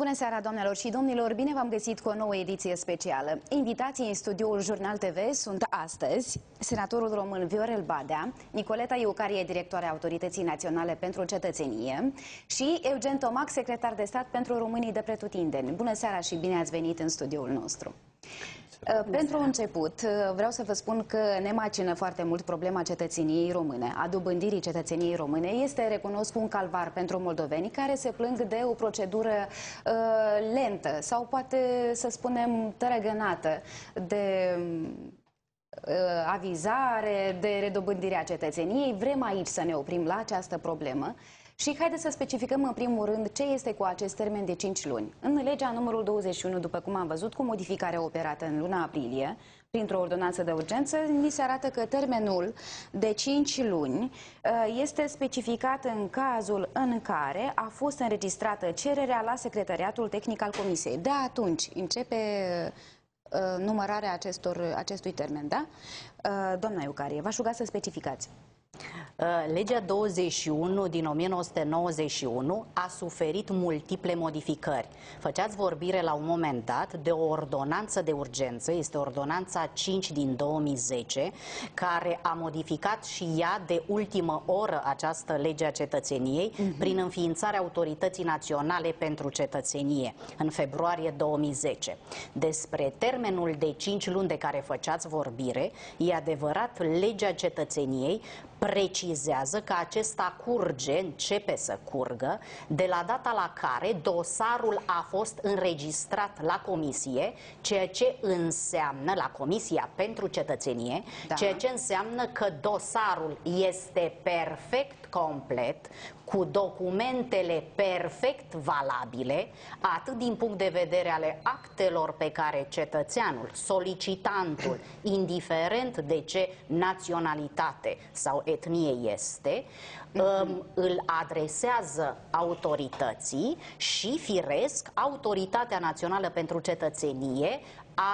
Bună seara, doamnelor și domnilor! Bine v-am găsit cu o nouă ediție specială. Invitații în studioul Jurnal TV sunt astăzi senatorul român Viorel Badea, Nicoleta Iucarie, directoarea Autorității Naționale pentru Cetățenie, și Eugen Tomac, secretar de stat pentru românii de pretutindeni. Bună seara și bine ați venit în studioul nostru! Pentru început, vreau să vă spun că ne macină foarte mult problema cetățeniei române, a dobândirii cetățeniei române. Este, recunosc, un calvar pentru moldoveni care se plâng de o procedură lentă sau poate să spunem tărăgănată de avizare, de redobândirea cetățeniei. Vrem aici să ne oprim la această problemă. Și haideți să specificăm în primul rând ce este cu acest termen de 5 luni. În legea numărul 21, după cum am văzut, cu modificarea operată în luna aprilie, printr-o ordonanță de urgență, ni se arată că termenul de 5 luni este specificat în cazul în care a fost înregistrată cererea la Secretariatul Tehnic al Comisiei. De atunci începe numărarea acestui termen, da? Doamna Iucarie, v-aș ruga să specificați. Legea 21 din 1991 a suferit multiple modificări. Făceați vorbire la un moment dat de o ordonanță de urgență, este ordonanța 5 din 2010, care a modificat și ea de ultimă oră această lege a cetățeniei prin înființarea Autorității Naționale pentru Cetățenie în februarie 2010. Despre termenul de 5 luni de care făceați vorbire, e adevărat, legea cetățeniei precizează că acesta curge, începe să curgă, de la data la care dosarul a fost înregistrat la comisie, ceea ce înseamnă, la Comisia pentru Cetățenie, ceea ce înseamnă că dosarul este perfect complet, cu documentele perfect valabile, atât din punct de vedere ale actelor pe care cetățeanul, solicitantul, indiferent de ce naționalitate sau etnie este, îl adresează autorității și, firesc, Autoritatea Națională pentru Cetățenie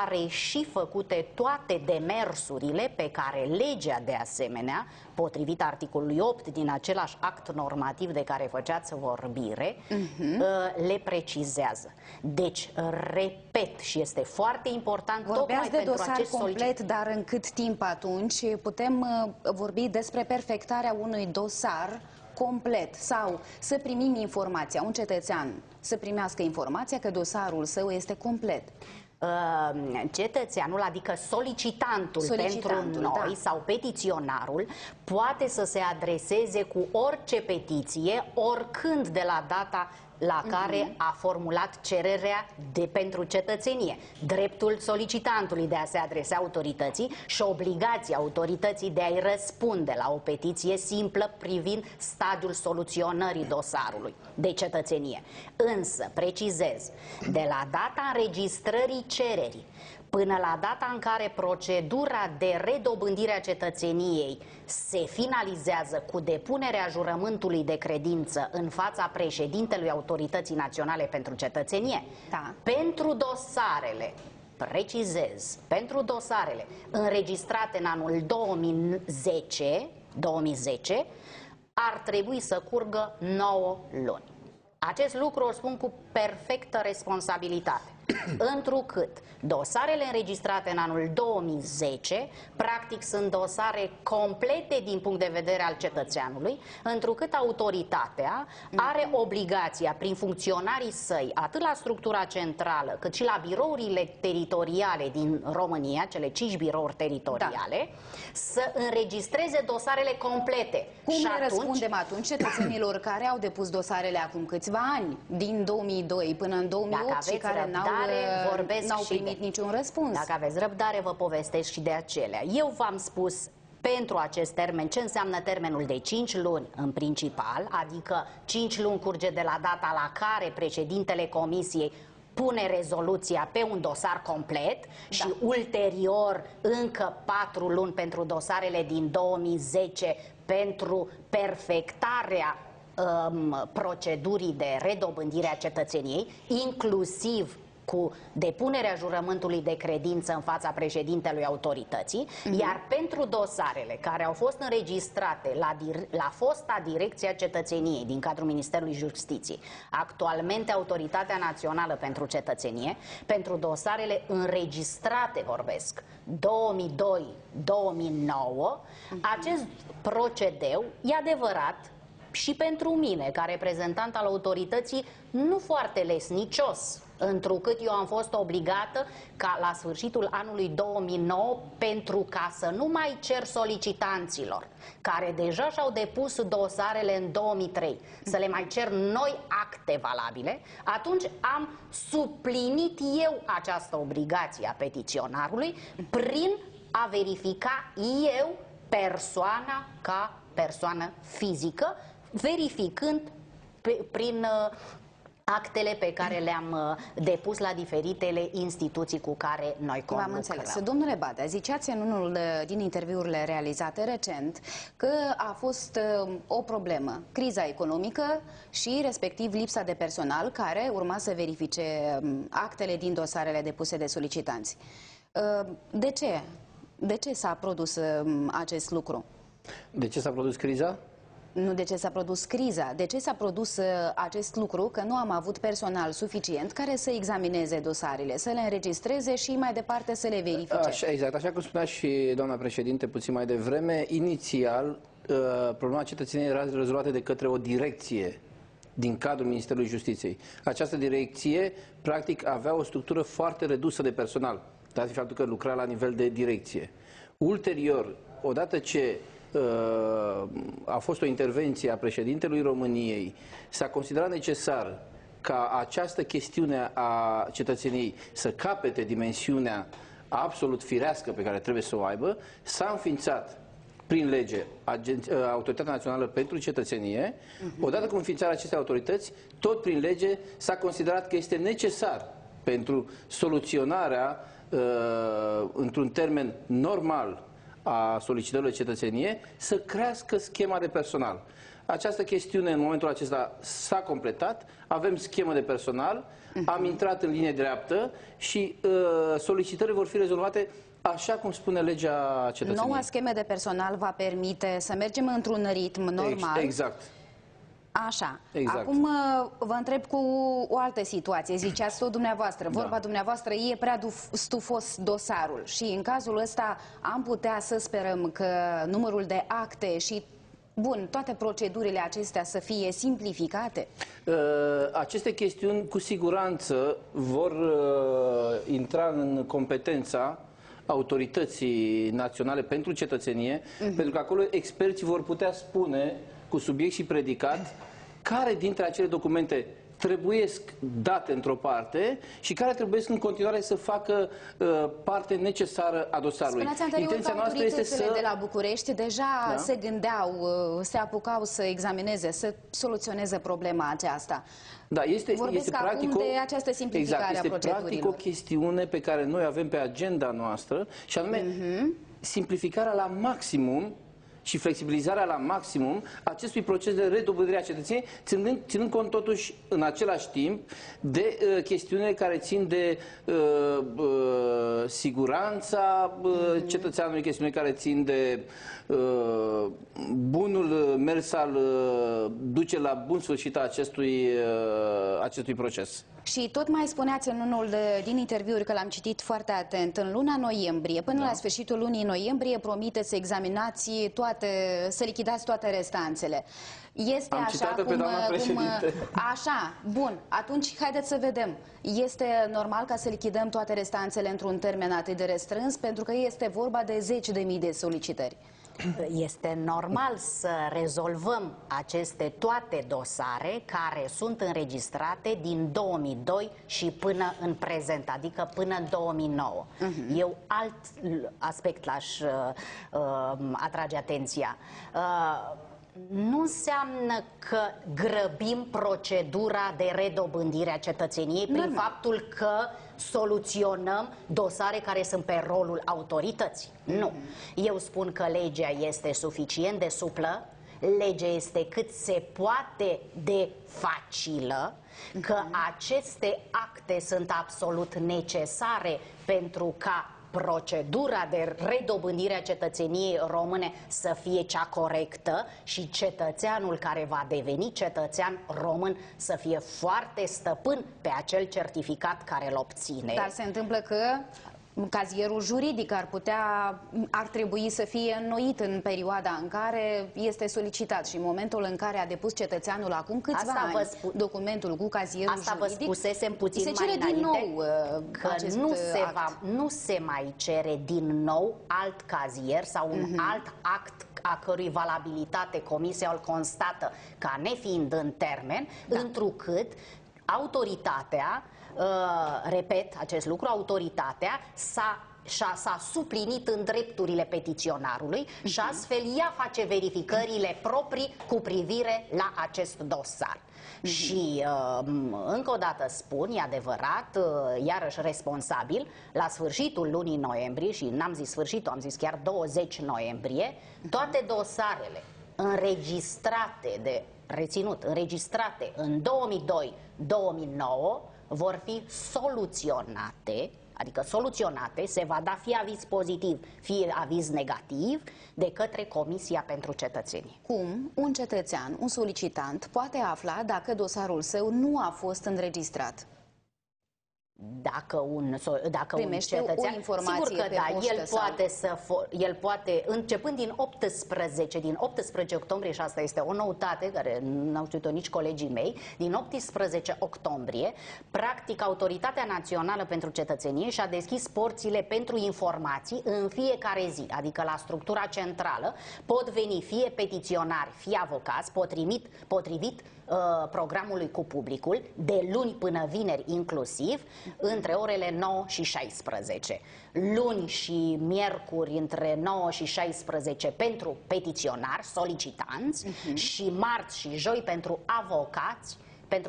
are și făcute toate demersurile pe care legea, de asemenea, potrivit articolului 8 din același act normativ de care făceați vorbire, le precizează. Deci, repet, și este foarte important, vorbeați de dosar complet, dar în cât timp atunci putem vorbi despre perfectarea unui dosar complet sau să primim informația, un cetățean să primească informația că dosarul său este complet? Cetățeanul, adică solicitantul pentru noi, sau petiționarul, poate să se adreseze cu orice petiție, oricând de la data la care a formulat cererea pentru cetățenie. Dreptul solicitantului de a se adresa autorității și obligația autorității de a-i răspunde la o petiție simplă privind stadiul soluționării dosarului de cetățenie. Însă, precizez, de la data înregistrării cererii până la data în care procedura de redobândire a cetățeniei se finalizează cu depunerea jurământului de credință în fața președintelui Autorității Naționale pentru Cetățenie, pentru dosarele, precizez, pentru dosarele înregistrate în anul 2010, ar trebui să curgă 9 luni. Acest lucru o spun cu perfectă responsabilitate, întrucât dosarele înregistrate în anul 2010 practic sunt dosare complete din punct de vedere al cetățeanului, întrucât autoritatea are obligația prin funcționarii săi, atât la structura centrală cât și la birourile teritoriale din România, cele 5 birouri teritoriale, să înregistreze dosarele complete. Cum le răspundem atunci cetățenilor care au depus dosarele acum câțiva ani, din 2002 până în 2008, și care n-au primit niciun răspuns? Dacă aveți răbdare, vă povestesc și de acelea. Eu v-am spus pentru acest termen ce înseamnă termenul de 5 luni în principal, adică 5 luni curge de la data la care președintele Comisiei pune rezoluția pe un dosar complet și ulterior încă 4 luni pentru dosarele din 2010 pentru perfectarea procedurii de redobândire a cetățeniei, inclusiv cu depunerea jurământului de credință în fața președintelui autorității, iar pentru dosarele care au fost înregistrate la fosta Direcția Cetățeniei din cadrul Ministerului Justiției, actualmente Autoritatea Națională pentru Cetățenie, pentru dosarele înregistrate, vorbesc, 2002-2009, acest procedeu, e adevărat, și pentru mine, ca reprezentant al autorității, nu foarte lesnicios, întrucât eu am fost obligată ca la sfârșitul anului 2009, pentru ca să nu mai cer solicitanților care deja și-au depus dosarele în 2003, să le mai cer noi acte valabile, atunci am suplinit eu această obligație a petiționarului prin a verifica eu persoana ca persoană fizică, verificând prin actele pe care le-am depus la diferitele instituții cu care noi conlucrăm. V-am înțeles. Domnule Badea, ziceați în unul din interviurile realizate recent că a fost o problemă, criza economică și respectiv lipsa de personal care urma să verifice actele din dosarele depuse de solicitanți. De ce? De ce s-a produs acest lucru? De ce s-a produs criza? Nu de ce s-a produs criza, de ce s-a produs acest lucru, că nu am avut personal suficient care să examineze dosarele, să le înregistreze și mai departe să le verifice. Exact, așa cum spunea și doamna președinte puțin mai devreme, inițial problema cetățeniei era rezolvată de către o direcție din cadrul Ministerului Justiției. Această direcție, practic, avea o structură foarte redusă de personal, dat fiind faptul că lucra la nivel de direcție. Ulterior, odată ce a fost o intervenție a președintelui României, s-a considerat necesar ca această chestiune a cetățeniei să capete dimensiunea absolut firească pe care trebuie să o aibă, s-a înființat prin lege Autoritatea Națională pentru Cetățenie. Odată cu înființarea acestei autorități, tot prin lege s-a considerat că este necesar pentru soluționarea într-un termen normal a solicitărilor de cetățenie, să crească schema de personal. Această chestiune în momentul acesta s-a completat, avem schemă de personal, am intrat în linie dreaptă și solicitările vor fi rezolvate așa cum spune legea cetățeniei. Noua schemă de personal va permite să mergem într-un ritm normal. Exact. Așa. Exact. Acum vă întreb cu o altă situație. Ziceați tot dumneavoastră, vorba dumneavoastră, e prea stufos dosarul și în cazul ăsta am putea să sperăm că numărul de acte și, bun, toate procedurile acestea să fie simplificate? Aceste chestiuni cu siguranță vor intra în competența Autorității Naționale pentru Cetățenie, pentru că acolo experții vor putea spune cu subiect și predicat care dintre acele documente trebuiesc date într-o parte și care trebuie în continuare să facă parte necesară a dosarului. Spuneați anterior că autoritățile de la București deja se gândeau, se apucau să examineze, să soluționeze problema aceasta. Da, este practic acum de această simplificare a procedurilor. Este practic o chestiune pe care noi avem pe agenda noastră și anume simplificarea la maximum și flexibilizarea la maximum acestui proces de redobândire a cetățeniei, ținând cont totuși în același timp de chestiunile care țin de siguranța cetățeanului, chestiuni care țin de bunul mers al duce la bun sfârșit a acestui proces. Și tot mai spuneați în unul din interviuri, că l-am citit foarte atent, în luna noiembrie, până la sfârșitul lunii noiembrie, promiteți să examinați toate, să lichidați toate restanțele. Este așa cum... Așa, bun, atunci haideți să vedem. Este normal ca să lichidăm toate restanțele într-un termen atât de restrâns, pentru că este vorba de 10.000 de solicitări. Este normal să rezolvăm aceste toate dosare care sunt înregistrate din 2002 și până în prezent, adică până în 2009. Eu alt aspect l-aș atrage atenția. Nu înseamnă că grăbim procedura de redobândire a cetățeniei prin faptul că soluționăm dosare care sunt pe rolul autorității. Nu. Eu spun că legea este suficient de suplă legea este cât se poate de facilă, că aceste acte sunt absolut necesare pentru ca procedura de redobândire a cetățeniei române să fie cea corectă și cetățeanul care va deveni cetățean român să fie foarte stăpân pe acel certificat care îl obține. Dar se întâmplă că cazierul juridic ar trebui să fie înnoit în perioada în care este solicitat și în momentul în care a depus cetățeanul acum câțiva ani documentul cu cazierul juridic. Asta vă spusesem puțin se mai cere înainte, din nou că nu se mai cere din nou alt cazier sau un alt act a cărui valabilitate comisia îl constată ca nefiind în termen, întrucât autoritatea, repet acest lucru, autoritatea s-a suplinit în drepturile petiționarului și astfel ea face verificările proprii cu privire la acest dosar. Și încă o dată spun, e adevărat, iarăși responsabil, la sfârșitul lunii noiembrie, și n-am zis sfârșitul, am zis chiar 20 noiembrie, toate dosarele înregistrate înregistrate în 2002-2009 vor fi soluționate, adică soluționate, se va da fie aviz pozitiv, fie aviz negativ de către Comisia pentru Cetățenie. Cum un cetățean, un solicitant, poate afla dacă dosarul său nu a fost înregistrat? Dacă un cetățean, o informație, sigur că da, el poate, începând din 18 octombrie, și asta este o noutate care n-au știut-o nici colegii mei, din 18 octombrie, practic Autoritatea Națională pentru Cetățenie și-a deschis porțile pentru informații în fiecare zi, adică la structura centrală pot veni fie petiționari, fie avocați, potrivit programului cu publicul, de luni până vineri inclusiv, între orele 9 și 16. Luni și miercuri între 9 și 16 pentru petiționari, solicitanți, și marți și joi pentru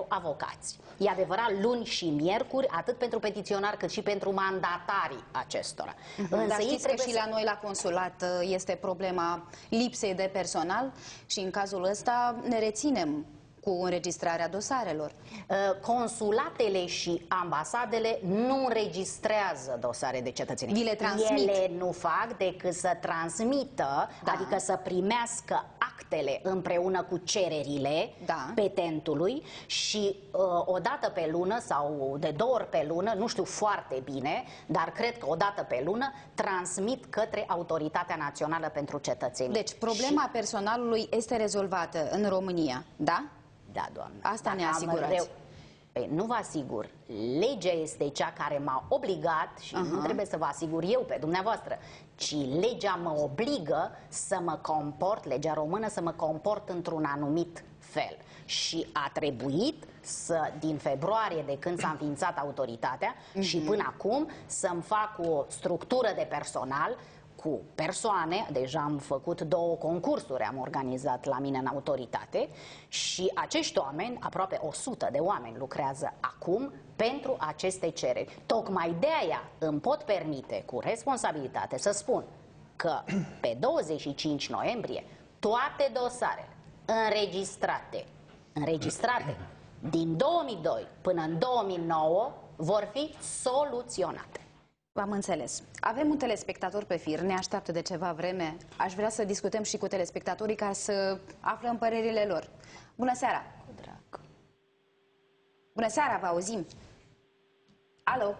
avocați. E adevărat, luni și miercuri, atât pentru petiționari cât și pentru mandatarii acestora. Dar știți că și la noi la consulat este problema lipsei de personal și în cazul ăsta ne reținem cu înregistrarea dosarelor. Consulatele și ambasadele nu înregistrează dosare de cetățenie. Vi le transmit. Ele nu fac decât să transmită, adică să primească actele împreună cu cererile petentului și o dată pe lună sau de 2 ori pe lună, nu știu foarte bine, dar cred că o dată pe lună, transmit către Autoritatea Națională pentru Cetățenie. Deci problema personalului este rezolvată în România, da? Da, doamnă. Asta ne asigurați. Păi, nu vă asigur. Legea este cea care m-a obligat și nu trebuie să vă asigur eu pe dumneavoastră, ci legea mă obligă să mă comport, legea română, să mă comport într-un anumit fel. Și a trebuit din februarie, de când s-a înființat autoritatea, și până acum să-mi fac o structură de personal cu persoane, deja am făcut 2 concursuri, am organizat la mine în autoritate, și acești oameni, aproape 100 de oameni lucrează acum pentru aceste cereri. Tocmai de aia îmi pot permite cu responsabilitate să spun că pe 25 noiembrie toate dosarele înregistrate din 2002 până în 2009 vor fi soluționate. V-am înțeles. Avem un telespectator pe fir, ne așteaptă de ceva vreme. Aș vrea să discutăm și cu telespectatorii ca să aflăm părerile lor. Bună seara! Cu drag. Bună seara, vă auzim! Alo!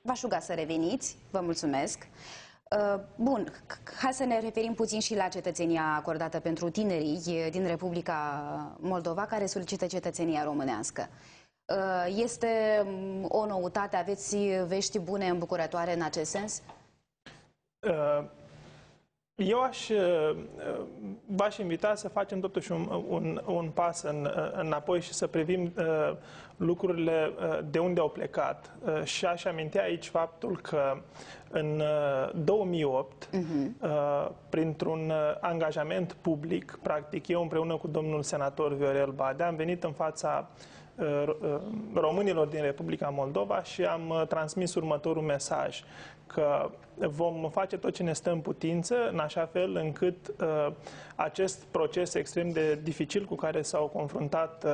V-aș ruga să reveniți, vă mulțumesc. Bun, hai să ne referim puțin și la cetățenia acordată pentru tinerii din Republica Moldova care solicită cetățenia românească. Este o noutate? Aveți vești bune, îmbucurătoare în acest sens? Eu v-aș invita să facem totuși un pas înapoi și să privim lucrurile de unde au plecat. Și aș aminti aici faptul că în 2008, printr-un angajament public, practic eu împreună cu domnul senator Viorel Badea am venit în fața românilor din Republica Moldova și am transmis următorul mesaj, că vom face tot ce ne stă în putință, în așa fel încât acest proces extrem de dificil cu care s-au confruntat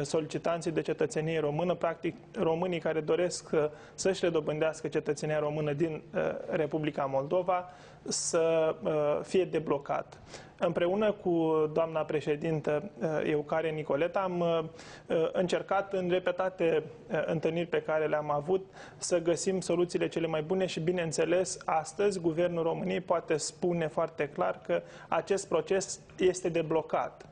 solicitanții de cetățenie română, practic românii care doresc să-și redobândească cetățenia română din Republica Moldova, să fie deblocat. Împreună cu doamna președintă Eucarie Nicoleta am încercat în repetate întâlniri pe care le-am avut să găsim soluțiile cele mai bune și, bineînțeles, astăzi Guvernul României poate spune foarte clar că acest proces este deblocat.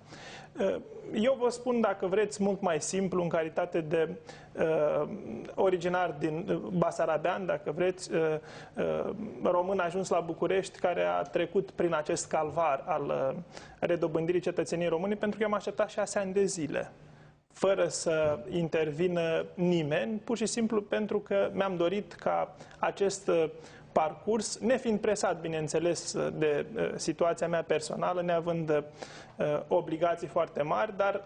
Eu vă spun, dacă vreți, mult mai simplu, în calitate de originar din Basarabean, dacă vreți, român ajuns la București, care a trecut prin acest calvar al redobândirii cetățeniei române, pentru că am așteptat 6 ani de zile, fără să intervină nimeni, pur și simplu pentru că mi-am dorit ca acest parcurs, nefiind presat, bineînțeles, de situația mea personală, neavând obligații foarte mari, dar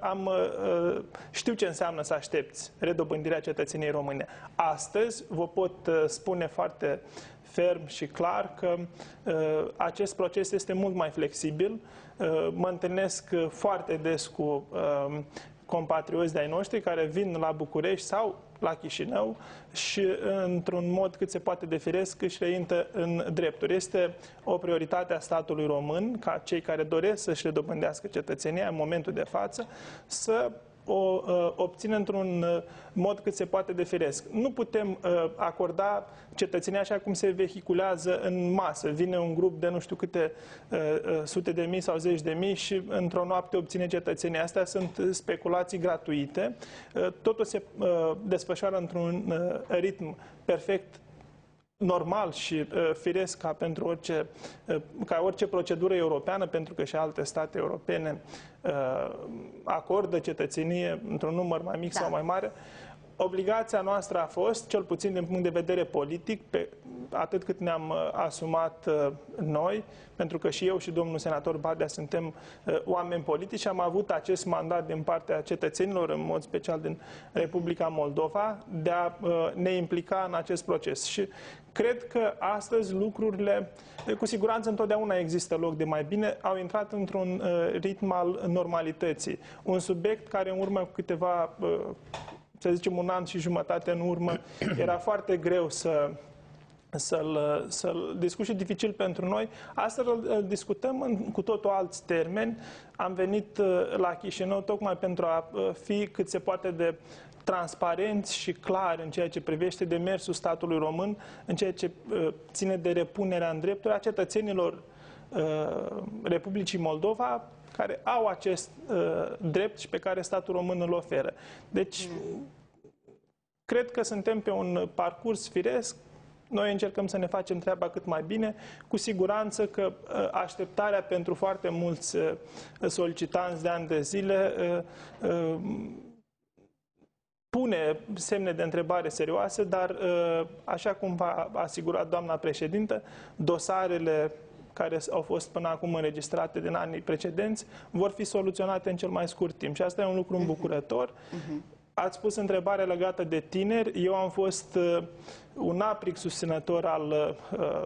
știu ce înseamnă să aștepți redobândirea cetățeniei române. Astăzi vă pot spune foarte ferm și clar că acest proces este mult mai flexibil. Mă întâlnesc foarte des cu compatrioți de-ai noștri care vin la București sau la Chișinău și, într-un mod cât se poate de firesc, își reintă în drepturi. Este o prioritate a statului român ca cei care doresc să-și redobândească cetățenia în momentul de față să o obțină într-un mod cât se poate de firesc. Nu putem acorda cetățenia așa cum se vehiculează în masă. Vine un grup de nu știu câte sute de mii sau zeci de mii și într-o noapte obține cetățenia. Astea sunt speculații gratuite. Totul se desfășoară într-un ritm perfect normal și firesc ca orice procedură europeană, pentru că și alte state europene acordă cetățenie într-un număr mai mic sau mai mare. Obligația noastră a fost, cel puțin din punct de vedere politic, atât cât ne-am asumat noi, pentru că și eu și domnul senator Badea suntem oameni politici, am avut acest mandat din partea cetățenilor, în mod special din Republica Moldova, de a ne implica în acest proces. Și cred că astăzi lucrurile, cu siguranță întotdeauna există loc de mai bine, au intrat într-un ritm al normalității. Un subiect care în urmă cu câteva, să zicem un an și jumătate în urmă, era foarte greu să-l discut și dificil pentru noi. Astăzi îl discutăm cu totul alți termeni. Am venit la Chișinău tocmai pentru a fi cât se poate de transparenți și clari în ceea ce privește demersul statului român, în ceea ce ține de repunerea în drepturi a cetățenilor Republicii Moldova, care au acest drept și pe care statul român îl oferă. Deci, cred că suntem pe un parcurs firesc. Noi încercăm să ne facem treaba cât mai bine. Cu siguranță că așteptarea pentru foarte mulți solicitanți de ani de zile pune semne de întrebare serioase, dar, așa cum v-a asigurat doamna președintă, dosarele care au fost până acum înregistrate din anii precedenți vor fi soluționate în cel mai scurt timp. Și asta e un lucru îmbucurător. Ați pus întrebarea legată de tineri. Eu am fost un apric susținător al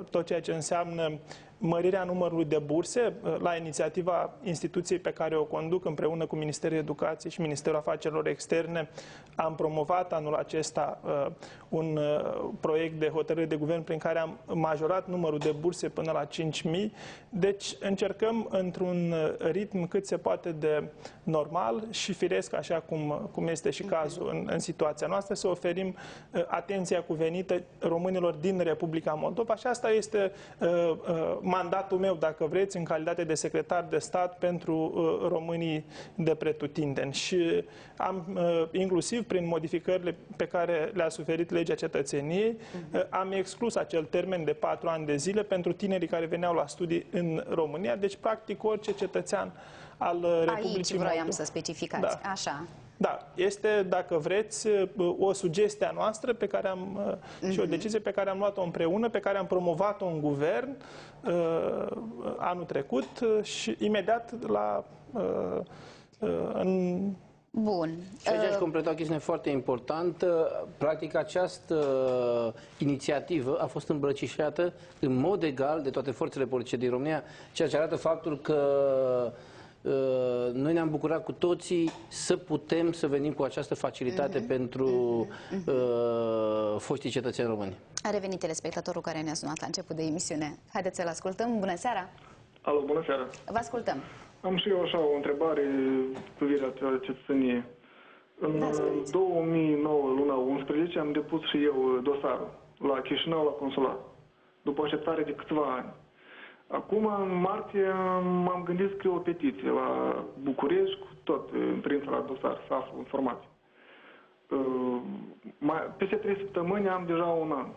tot ceea ce înseamnă mărirea numărului de burse. La inițiativa instituției pe care o conduc împreună cu Ministerul Educației și Ministerul Afacerilor Externe, am promovat anul acesta un proiect de hotărâre de guvern prin care am majorat numărul de burse până la 5.000. Deci încercăm într-un ritm cât se poate de normal și firesc, așa cum este și cazul în situația noastră, să oferim atenția cuvenită românilor din Republica Moldova. Și asta este mandatul meu, dacă vreți, în calitate de secretar de stat pentru românii de pretutindeni. Și am, inclusiv prin modificările pe care le-a suferit legea cetățeniei, am exclus acel termen de 4 ani de zile pentru tinerii care veneau la studii în România. Deci, practic, orice cetățean al Republicii Moldova. Aici vroiam să specificați. Da. Așa. Da, este, dacă vreți, o sugestie a noastră pe care și o decizie pe care am luat-o împreună, pe care am promovat-o în guvern anul trecut și imediat în Bun. Și aici aș completa o chestiune foarte importantă. Practic, această inițiativă a fost îmbrăcișată în mod egal de toate forțele politice din România, ceea ce arată faptul că noi ne-am bucurat cu toții să putem să venim cu această facilitate pentru foștii cetățeni români. A revenit telespectatorul care ne-a sunat la început de emisiune. Haideți să-l ascultăm. Bună seara! Alo, bună seara! Vă ascultăm. Am și eu așa o întrebare cu privire la cetățenie. În 2009, luna 11, am depus și eu dosarul la Chișinău, la consulat, după așteptare de câțiva ani. Acum, în martie, m-am gândit să scriu o petiție la București, cu tot prinsă la dosar, să aflu informații. Peste 3 săptămâni am deja un an.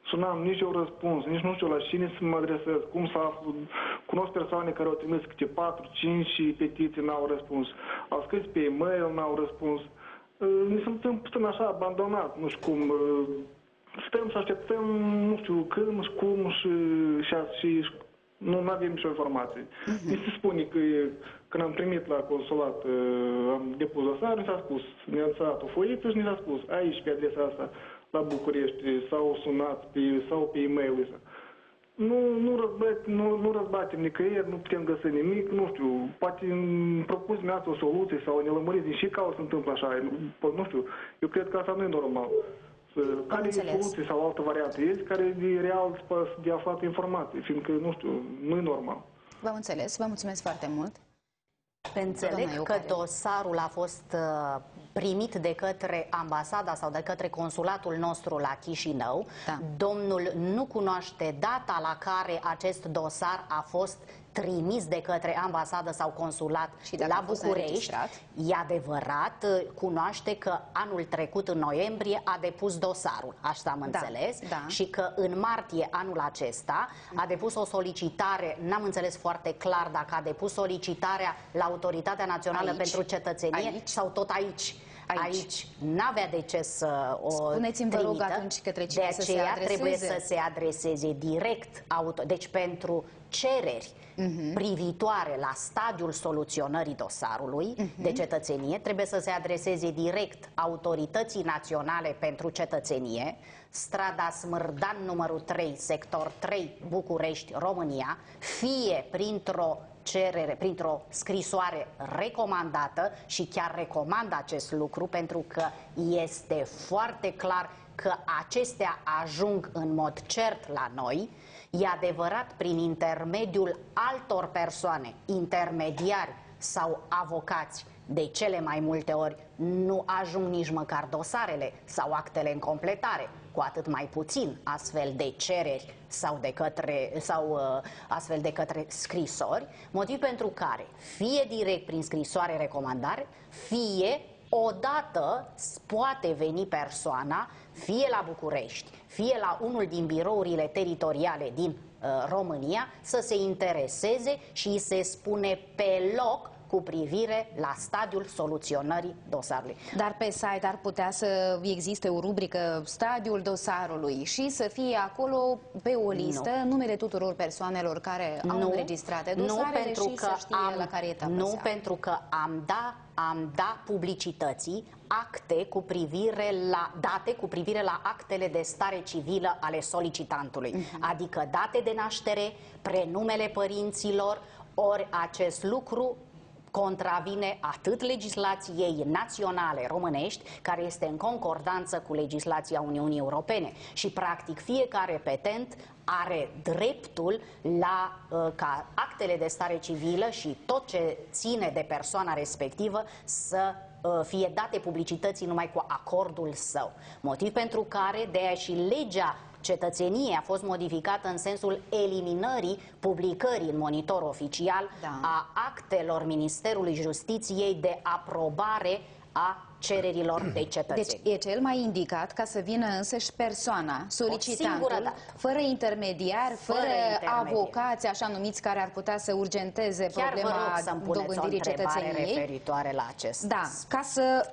Și n-am nici eu răspuns, nici nu știu la cine să mă adresez, cum să aflu. Cunosc persoane care au trimis câte 4, 5 și petiții, n-au răspuns. Au scris pe e-mail, n-au răspuns. Ne simțim puțin așa abandonat, nu știu cum. Stăm și așteptăm, nu știu când și cum și nu avem nicio informație. Mi se spune că când am primit la consulat, am depus dosar, mi s-a spus, ne-a dat o foiță și ne s-a spus, aici pe adresa asta, la București, sau sunat sau pe e-mail. Nu răzbatem nicăieri, nu putem găsi nimic, nu știu, poate propus mi-ați o soluție sau ne lămuriți și ca o se întâmplă așa, nu știu, eu cred că asta nu e normal. Care e soluție sau altă variantă este care e real de aflat informații, fiindcă, nu știu, nu e normal. V-am înțeles, vă mulțumesc foarte mult. Înțeleg că dosarul a fost primit de către ambasada sau de către consulatul nostru la Chișinău. Da. Domnul nu cunoaște data la care acest dosar a fost trimis de către ambasadă sau consulat la București. E adevărat, cunoaște că anul trecut, în noiembrie, a depus dosarul, așa am înțeles, și că în martie anul acesta a depus o solicitare, n-am înțeles foarte clar dacă a depus solicitarea la Autoritatea Națională pentru Cetățenie sau tot aici. Aici n-avea de ce să o spuneți-mi, vă rog, atunci către cine să se adreseze. Trebuie să se adreseze direct, deci pentru cereri privitoare la stadiul soluționării dosarului de cetățenie, trebuie să se adreseze direct Autorității Naționale pentru Cetățenie, strada Smârdan numărul 3, sector 3, București, România, fie printr-o scrisoare recomandată, și chiar recomand acest lucru pentru că este foarte clar că acestea ajung în mod cert la noi. E adevărat, prin intermediul altor persoane, intermediari sau avocați, de cele mai multe ori nu ajung nici măcar dosarele sau actele în completare, cu atât mai puțin astfel de cereri sau astfel de către scrisori, motiv pentru care fie direct prin scrisoare recomandare, fie odată poate veni persoana, fie la București, fie la unul din birourile teritoriale din România, să se intereseze și îi se spune pe loc cu privire la stadiul soluționării dosarului. Dar pe site ar putea să existe o rubrică stadiul dosarului și să fie acolo pe o listă numele tuturor persoanelor care au înregistrate dosarele și să știe la care etapă se află. Pentru că am dat publicității date cu privire la actele de stare civilă ale solicitantului, adică date de naștere, prenumele părinților, ori acest lucru contravine atât legislației naționale românești, care este în concordanță cu legislația Uniunii Europene, și practic fiecare petent are dreptul ca actele de stare civilă și tot ce ține de persoana respectivă să fie date publicității numai cu acordul său. Motiv pentru care de aia și legea cetățeniei a fost modificată în sensul eliminării publicării în monitor oficial a actelor Ministerului Justiției de aprobare a cererilor de cetățeni. Deci e cel mai indicat ca să vină însăși persoana, solicitantul, fără intermediari, fără avocați, așa numiți, care ar putea să urgenteze problema dobândirii cetățeniei. Referitoare la acest. Da, ca să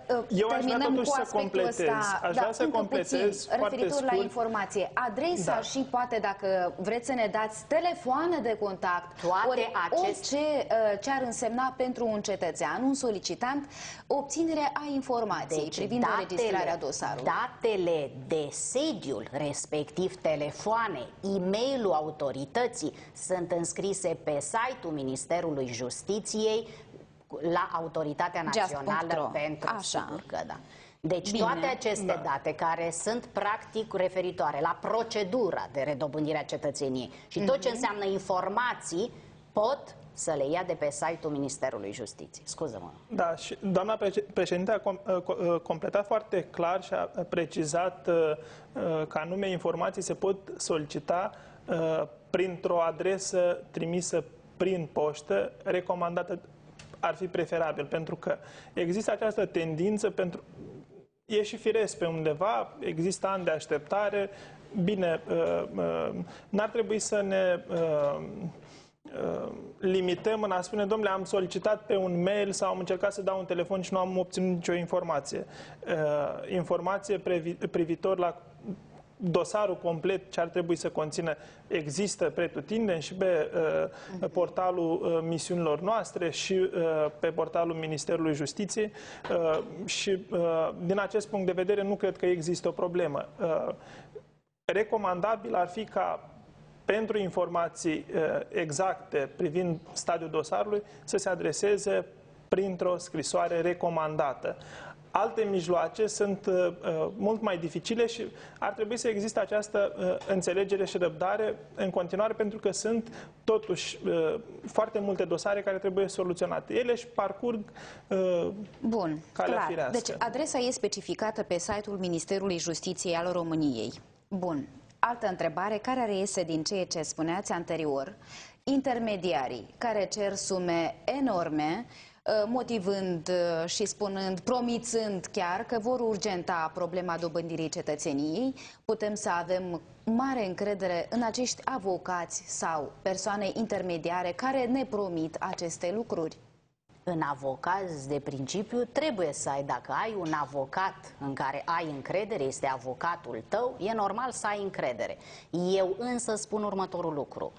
terminăm cu aspectul ăsta. Aș vrea să completez referitor la informație. Adresa și poate, dacă vreți să ne dați telefoane de contact, orice ce ar însemna pentru un cetățean, un solicitant, obținerea a informației privind înregistrarea dosarului. Datele de sediul, respectiv telefoane, e-mail-ul autorității, sunt înscrise pe site-ul Ministerului Justiției la Autoritatea Națională pentru Sigur. Deci toate aceste date care sunt practic referitoare la procedura de redobândire a cetățeniei și tot ce înseamnă informații pot să le ia de pe site-ul Ministerului Justiției. Scuză-mă. Da, și doamna președinte a completat foarte clar și a precizat că anume informații se pot solicita printr-o adresă trimisă prin poștă, recomandată ar fi preferabil, pentru că există această tendință pentru... E și firesc pe undeva, există ani de așteptare. Bine, n-ar trebui să ne limităm în a spune, domnule, am solicitat pe un mail sau am încercat să dau un telefon și nu am obținut nicio informație. Informație privitor la dosarul complet ce ar trebui să conțină există pretutindeni și pe portalul misiunilor noastre și pe portalul Ministerului Justiției și din acest punct de vedere nu cred că există o problemă. Recomandabil ar fi ca pentru informații exacte privind stadiul dosarului să se adreseze printr-o scrisoare recomandată. Alte mijloace sunt mult mai dificile și ar trebui să existe această înțelegere și răbdare în continuare, pentru că sunt totuși foarte multe dosare care trebuie soluționate. Ele își parcurg calea firească. Deci adresa e specificată pe site-ul Ministerului Justiției al României. Bun. Altă întrebare, care reiese din ceea ce spuneați anterior, intermediarii care cer sume enorme, motivând și spunând, promițând chiar că vor urgenta problema dobândirii cetățeniei, putem să avem mare încredere în acești avocați sau persoane intermediare care ne promit aceste lucruri? În avocați, de principiu, trebuie să ai, dacă ai un avocat în care ai încredere, este avocatul tău, e normal să ai încredere. Eu însă spun următorul lucru.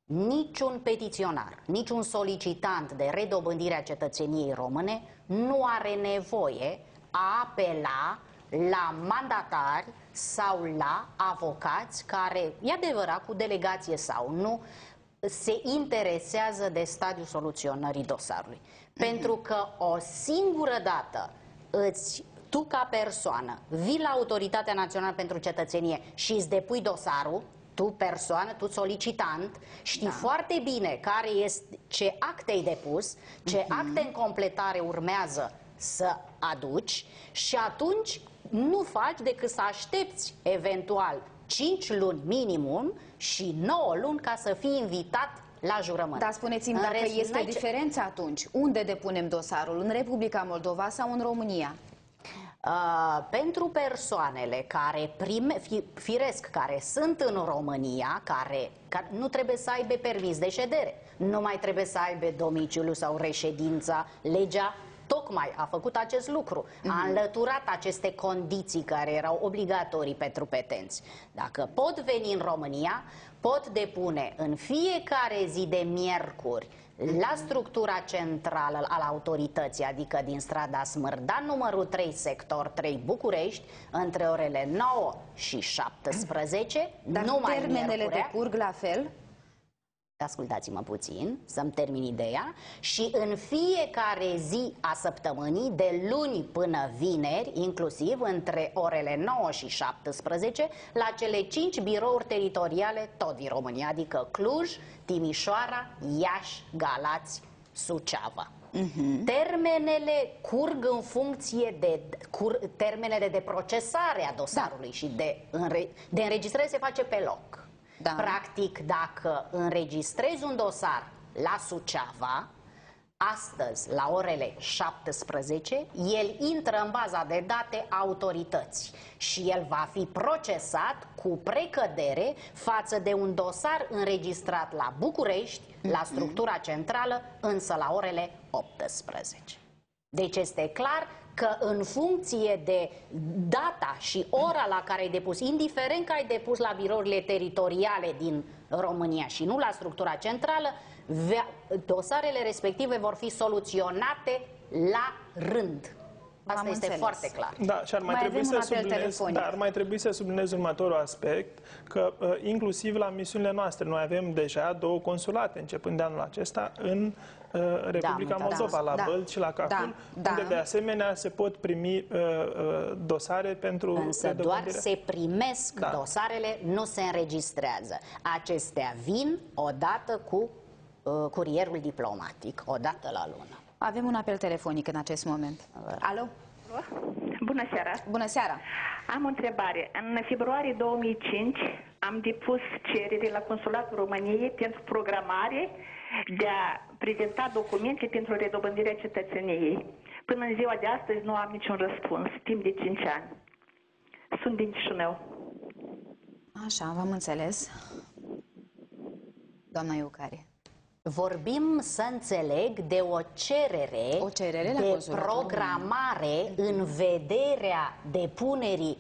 Niciun petiționar, niciun solicitant de redobândire a cetățeniei române nu are nevoie a apela la mandatari sau la avocați care, e adevărat, cu delegație sau nu, se interesează de stadiul soluționării dosarului. Pentru că o singură dată tu ca persoană vii la Autoritatea Națională pentru Cetățenie și îți depui dosarul, tu persoană, tu solicitant, știi foarte bine ce acte ai depus, ce acte în completare urmează să aduci și atunci nu faci decât să aștepți eventual 5 luni minimum și 9 luni ca să fii invitat la jurământ. Dar spuneți-mi, dacă este diferența atunci, unde depunem dosarul? În Republica Moldova sau în România? Pentru persoanele care firesc, care sunt în România, care nu trebuie să aibă permis de ședere, nu mai trebuie să aibă domiciliu sau reședința, legea tocmai a făcut acest lucru, a înlăturat aceste condiții care erau obligatorii pentru petenți. Dacă pot veni în România, pot depune în fiecare zi de miercuri la structura centrală al autorității, adică din strada Smârdan, numărul 3, sector 3, București, între orele 9 și 17, dar numai termenele decurg la fel? Ascultați-mă puțin, să-mi termin ideea. Și în fiecare zi a săptămânii, de luni până vineri, inclusiv între orele 9 și 17, la cele 5 birouri teritoriale tot din România, adică Cluj, Timișoara, Iași, Galați, Suceava. Termenele curg în funcție de termenele de procesare a dosarului și de înregistrare se face pe loc. Practic, dacă înregistrezi un dosar la Suceava, astăzi, la orele 17, el intră în baza de date a autorității și el va fi procesat cu precădere față de un dosar înregistrat la București, la structura centrală, însă la orele 18. Deci este clar că în funcție de data și ora la care ai depus, indiferent că ai depus la birourile teritoriale din România și nu la structura centrală, dosarele respective vor fi soluționate la rând. Asta este foarte clar. Da, și ar mai trebui să subliniez următorul aspect, că inclusiv la misiunile noastre, noi avem deja 2 consulate, începând de anul acesta, în Republica Moldova, la Bălți și la Cahul, unde de asemenea se pot primi dosare pentru... Însă doar se primesc dosarele, nu se înregistrează. Acestea vin odată cu curierul diplomatic, odată la lună. Avem un apel telefonic în acest moment. Alo? Bună seara! Bună seara! Am o întrebare. În februarie 2005 am depus cerere la Consulatul României pentru programare de a prezenta documente pentru redobândirea cetățeniei. Până în ziua de astăzi nu am niciun răspuns, timp de 5 ani. Sunt din Chișinău. Așa, v-am înțeles. Doamna Iucari. Vorbim, să înțeleg, de o cerere de programare în vederea depunerii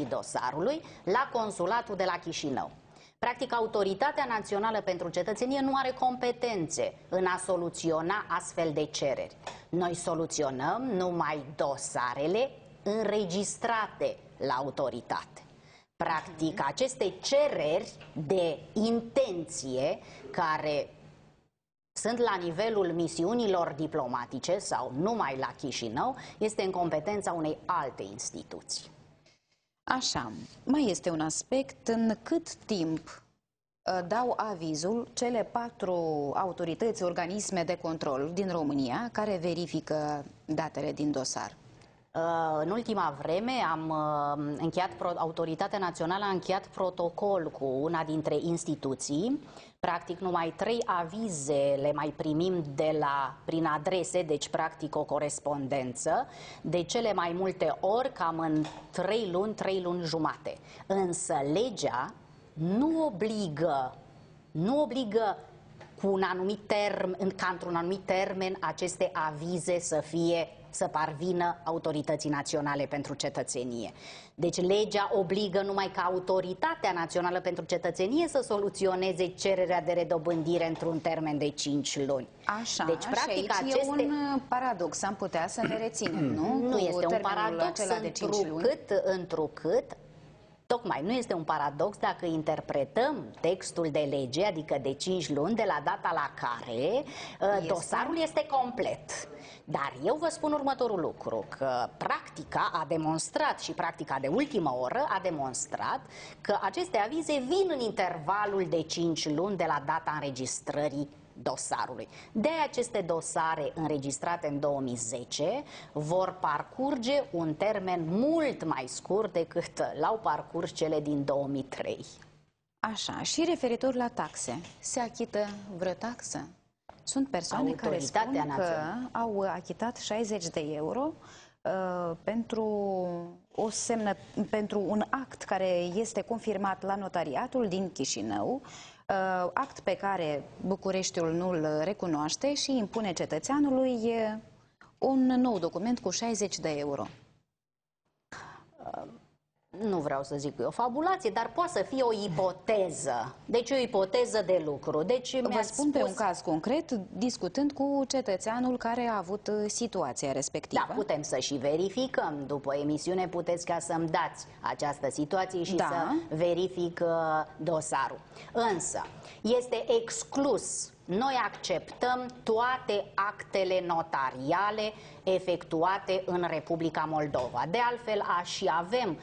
dosarului, la Consulatul de la Chișinău. Practic, Autoritatea Națională pentru Cetățenie nu are competențe în a soluționa astfel de cereri. Noi soluționăm numai dosarele înregistrate la autoritate. Practic, aceste cereri de intenție care sunt la nivelul misiunilor diplomatice sau numai la Chișinău, este în competența unei alte instituții. Așa, mai este un aspect: în cât timp dau avizul cele 4 autorități, organisme de control din România care verifică datele din dosar? În ultima vreme Autoritatea Națională a încheiat protocol cu una dintre instituții. Practic numai 3 avize le mai primim prin adrese, deci practic o corespondență, de cele mai multe ori cam în 3 luni, 3 luni jumate. Însă legea nu obligă cu un anumit termen, ca într-un anumit termen, aceste avize să parvină Autorității Naționale pentru Cetățenie. Deci legea obligă numai ca Autoritatea Națională pentru Cetățenie să soluționeze cererea de redobândire într-un termen de 5 luni. Așa, deci, practic, e un paradox, am putea să ne reținem, nu? Nu este un paradox, întrucât tocmai nu este un paradox dacă interpretăm textul de lege, adică de 5 luni, de la data la care dosarul este complet. Dar eu vă spun următorul lucru, că practica a demonstrat, și practica de ultimă oră a demonstrat, că aceste avize vin în intervalul de 5 luni de la data înregistrării dosarului. De aceste dosare înregistrate în 2010 vor parcurge un termen mult mai scurt decât l-au parcurs cele din 2003. Așa, și referitor la taxe, se achită vreo taxă? Sunt persoane care spun că au achitat 60 de euro pentru un act care este confirmat la notariatul din Chișinău, act pe care Bucureștiul nu-l recunoaște și impune cetățeanului un nou document cu 60 de euro. Nu vreau să zic că e o fabulație, dar poate să fie o ipoteză. Deci o ipoteză de lucru. Deci vă spun pe un caz concret, discutând cu cetățeanul care a avut situația respectivă. Da, putem să și verificăm. După emisiune puteți ca să-mi dați această situație și să verific dosarul. Însă, este exclus. Noi acceptăm toate actele notariale efectuate în Republica Moldova. De altfel, și avem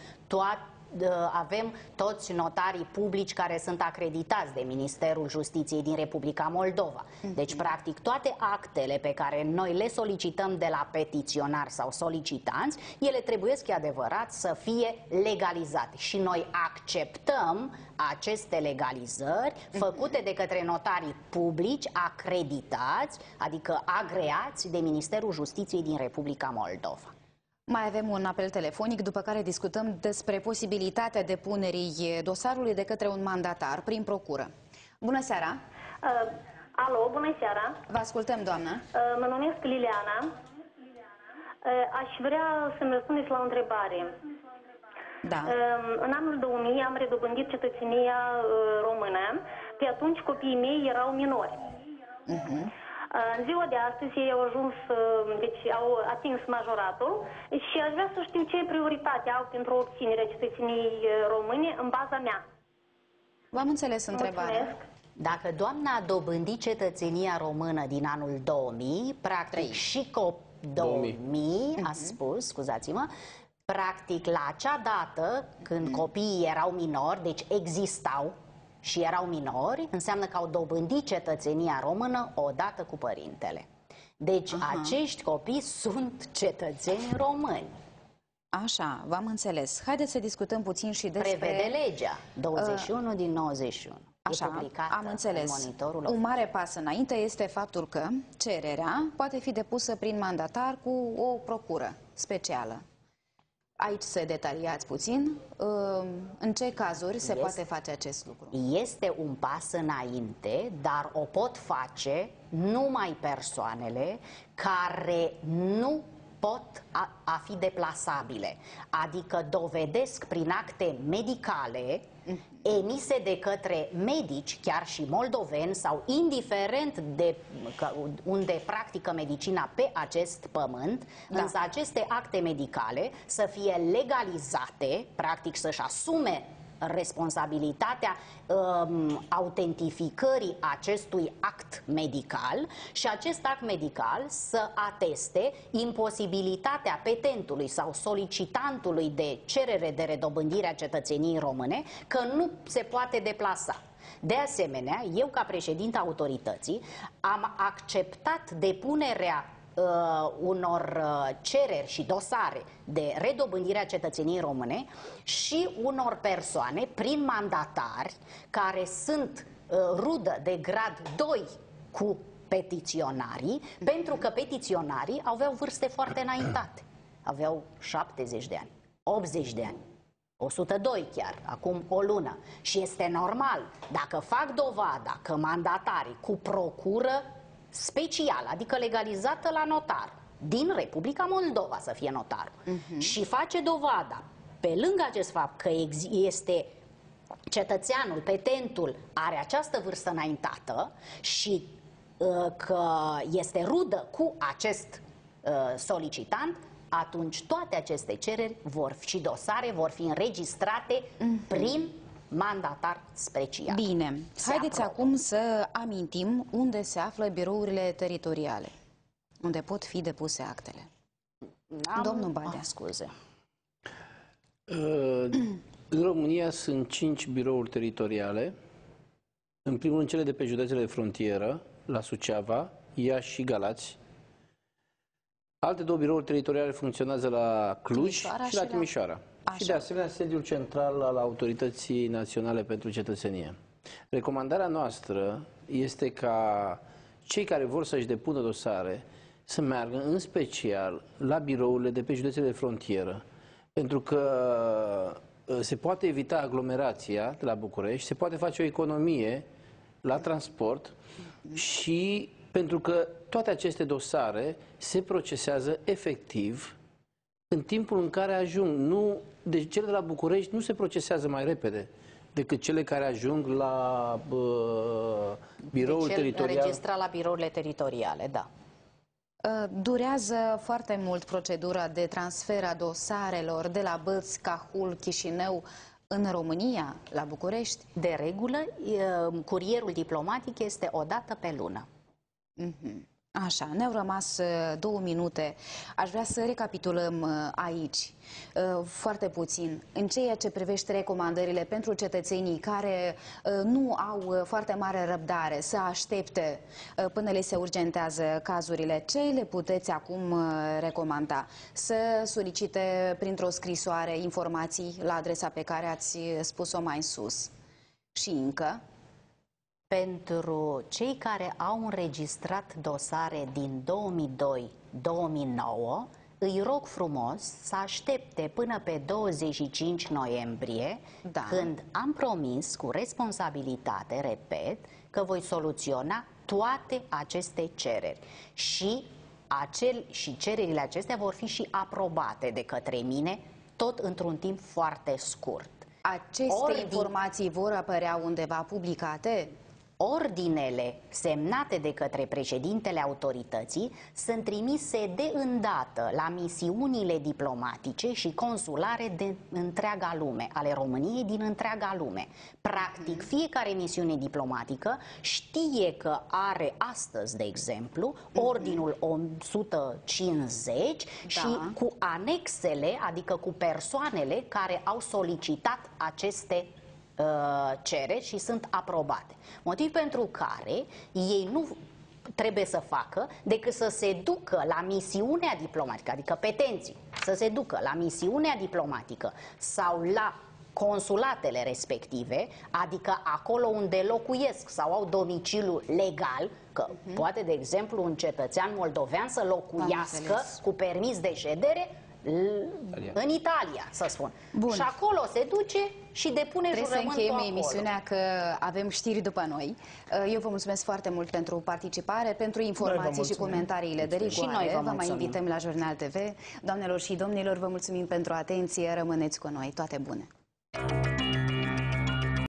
avem toți notarii publici care sunt acreditați de Ministerul Justiției din Republica Moldova. Deci, practic, toate actele pe care noi le solicităm de la petiționari sau solicitanți, ele trebuie, e adevărat, să fie legalizate. Și noi acceptăm aceste legalizări făcute de către notarii publici acreditați, adică agreați de Ministerul Justiției din Republica Moldova. Mai avem un apel telefonic, după care discutăm despre posibilitatea depunerii dosarului de către un mandatar prin procură. Bună seara! Alo, bună seara! Vă ascultăm, doamnă! Mă numesc Liliana. Aș vrea să-mi răspundeți la o întrebare. Da. În anul 2000 am redobândit cetățenia română. Pe atunci copiii mei erau minori. În ziua de astăzi ei au ajuns, deci au atins majoratul și aș vrea să știu ce prioritate au pentru obținerea cetățeniei române în baza mea. V-am înțeles întrebarea. Mulțumesc. Dacă doamna a dobândit cetățenia română din anul 2000, practic și 2000 a spus, scuzați-mă, practic la acea dată, când copiii erau minori, deci existau și erau minori, înseamnă că au dobândit cetățenia română odată cu părintele. Deci acești copii sunt cetățeni români. Așa, v-am înțeles. Haideți să discutăm puțin și despre... Prevede legea 21 din 91. Așa, am înțeles. Un mare pas înainte este faptul că cererea poate fi depusă prin mandatar cu o procură specială. Aici să detaliați puțin în ce cazuri se poate face acest lucru. Este un pas înainte, dar o pot face numai persoanele care nu pot a fi deplasabile, adică dovedesc prin acte medicale emise de către medici, chiar și moldoveni sau indiferent de unde practică medicina pe acest pământ, însă aceste acte medicale să fie legalizate, practic să-și asume responsabilitatea autentificării acestui act medical și acest act medical să ateste imposibilitatea petentului sau solicitantului de cerere de redobândire a cetățeniei române că nu se poate deplasa. De asemenea, eu ca președinte autorității am acceptat depunerea unor cereri și dosare de redobândire a cetățeniei române și unor persoane prin mandatari care sunt rudă de grad 2 cu petiționarii, pentru că petiționarii aveau vârste foarte înaintate. Aveau 70 de ani, 80 de ani, 102 chiar, acum o lună. Și este normal, dacă fac dovada că mandatarii cu procură special, adică legalizată la notar, din Republica Moldova să fie notar, și face dovada, pe lângă acest fapt că este cetățeanul, petentul, are această vârstă înaintată și că este rudă cu acest solicitant, atunci toate aceste cereri și dosare vor fi înregistrate prin mandatar special. Bine, haideți acum să amintim unde se află birourile teritoriale, unde pot fi depuse actele. Domnul Badea. Scuze. În România sunt 5 birouri teritoriale. În primul rând cele de pe județele de frontieră, la Suceava, Iași și Galați. Alte 2 birouri teritoriale funcționează la Cluj și la Timișoara. Și de asemenea sediul central al Autorității Naționale pentru Cetățenie. Recomandarea noastră este ca cei care vor să-și depună dosare să meargă în special la birourile de pe județele de frontieră, pentru că se poate evita aglomerația de la București, se poate face o economie la transport și pentru că toate aceste dosare se procesează efectiv în timpul în care ajung. Deci cele de la București nu se procesează mai repede decât cele care ajung la biroul teritorial. Înregistrat la birourile teritoriale, da. Durează foarte mult procedura de transfer a dosarelor de la Bălți, Cahul, Chișinău în România, la București? De regulă, curierul diplomatic este o dată pe lună. Așa, ne-au rămas 2 minute. Aș vrea să recapitulăm aici foarte puțin în ceea ce privește recomandările pentru cetățenii care nu au foarte mare răbdare să aștepte până le se urgentează cazurile. Ce le puteți acum recomanda? Să solicite printr-o scrisoare informații la adresa pe care ați spus-o mai sus. Și încă? Pentru cei care au înregistrat dosare din 2002-2009, îi rog frumos să aștepte până pe 25 noiembrie, când am promis cu responsabilitate, repet, că voi soluționa toate aceste cereri. Și cererile acestea vor fi și aprobate de către mine, tot într-un timp foarte scurt. Aceste informații vor apărea undeva publicate? Ordinele semnate de către președintele autorității sunt trimise de îndată la misiunile diplomatice și consulare de întreaga lume, ale României din întreaga lume. Practic, fiecare misiune diplomatică știe că are astăzi, de exemplu, ordinul 150 și cu anexele, adică cu persoanele care au solicitat aceste cereri și sunt aprobate. Motiv pentru care ei nu trebuie să facă decât să se ducă la misiunea diplomatică, adică petenții, să se ducă la misiunea diplomatică sau la consulatele respective, adică acolo unde locuiesc sau au domiciliu legal, că poate, de exemplu, un cetățean moldovean să locuiască cu permis de ședere în Italia, să spun. Bun. Și acolo se duce și depune jurământul acolo. Trebuie să încheiem emisiunea, că avem știri după noi. Eu vă mulțumesc foarte mult pentru participare, pentru informații și comentariile de rigoare. Și noi vă mai invităm la Jurnal TV. Doamnelor și domnilor, vă mulțumim pentru atenție. Rămâneți cu noi. Toate bune!